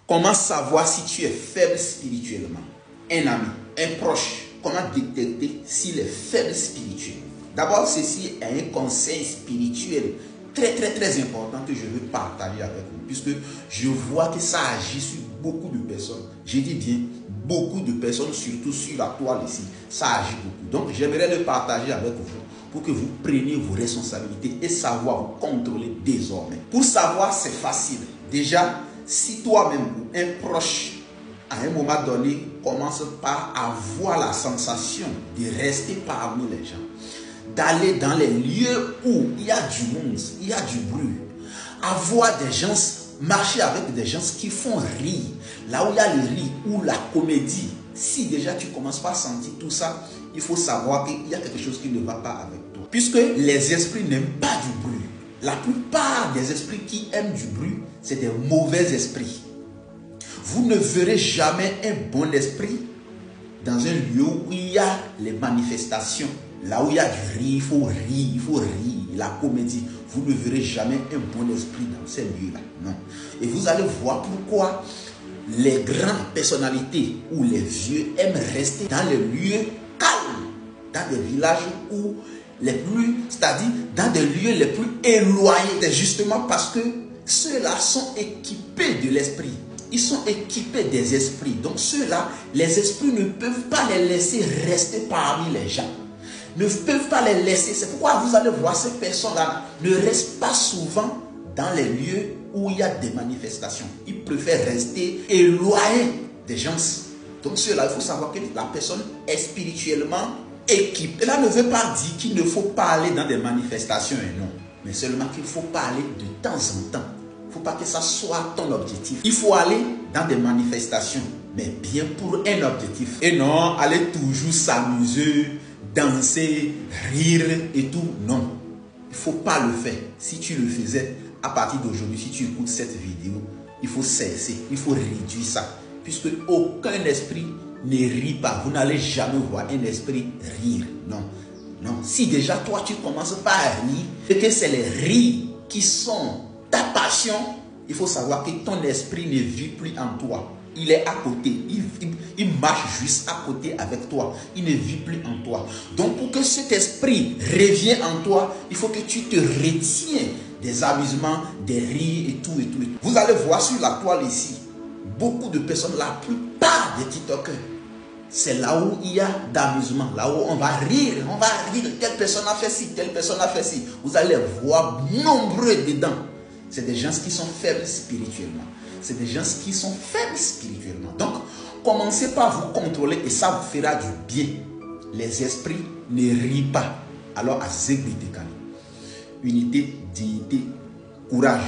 Comment savoir si tu es faible spirituellement? Un ami, un proche, comment détecter s'il est faible spirituellement? D'abord, ceci est un conseil spirituel très important que je veux partager avec vous, puisque je vois que ça agit sur beaucoup de personnes. Je dis bien beaucoup de personnes, surtout sur la toile ici. Ça agit beaucoup. Donc, j'aimerais le partager avec vous pour que vous preniez vos responsabilités et savoir vous contrôler désormais. Pour savoir, c'est facile. Déjà, si toi-même ou un proche, à un moment donné, commence par avoir la sensation de rester parmi les gens, d'aller dans les lieux où il y a du monde, il y a du bruit, avoir des gens, marcher avec des gens qui font rire, là où il y a le rire ou la comédie, si déjà tu commences par sentir tout ça, il faut savoir qu'il y a quelque chose qui ne va pas avec toi. Puisque les esprits n'aiment pas du bruit. La plupart des esprits qui aiment du bruit, c'est des mauvais esprits. Vous ne verrez jamais un bon esprit dans un lieu où il y a les manifestations. Là où il y a du rire, il faut rire, la comédie. Vous ne verrez jamais un bon esprit dans ces lieux-là. Non. Et vous allez voir pourquoi les grandes personnalités ou les vieux aiment rester dans les lieux calmes, dans des villages où les plus, c'est-à-dire dans des lieux les plus éloignés, justement parce que ceux-là sont équipés de l'esprit. Ils sont équipés des esprits. Donc ceux-là, les esprits ne peuvent pas les laisser rester parmi les gens. Ne peuvent pas les laisser. C'est pourquoi vous allez voir ces personnes-là ne restent pas souvent dans les lieux où il y a des manifestations. Ils préfèrent rester éloignés des gens. Donc ceux-là, il faut savoir que la personne est spirituellement équipée. Cela ne veut pas dire qu'il ne faut pas aller dans des manifestations et non. Mais seulement qu'il faut pas aller de temps en temps. Il ne faut pas que ça soit ton objectif. Il faut aller dans des manifestations, mais bien pour un objectif. Et non, aller toujours s'amuser, danser, rire et tout. Non, il ne faut pas le faire. Si tu le faisais, à partir d'aujourd'hui, si tu écoutes cette vidéo, il faut cesser, il faut réduire ça. Puisque aucun esprit ne rit pas. Vous n'allez jamais voir un esprit rire. Non, non. Si déjà toi tu commences par rire, et que c'est les rires qui sont ta passion, il faut savoir que ton esprit ne vit plus en toi. Il est à côté, il marche juste à côté avec toi. Il ne vit plus en toi. Donc pour que cet esprit revienne en toi, il faut que tu te retiens des amusements, des rires et tout. Vous allez voir sur la toile ici, beaucoup de personnes, la plupart des TikTokers, c'est là où il y a d'amusement, là où on va rire, telle personne a fait ci, telle personne a fait ci. Vous allez voir nombreux dedans. C'est des gens qui sont faibles spirituellement. C'est des gens qui sont faibles spirituellement. Donc, commencez par vous contrôler et ça vous fera du bien. Les esprits ne rient pas. Alors, à Zégrité, unité, dignité, courage.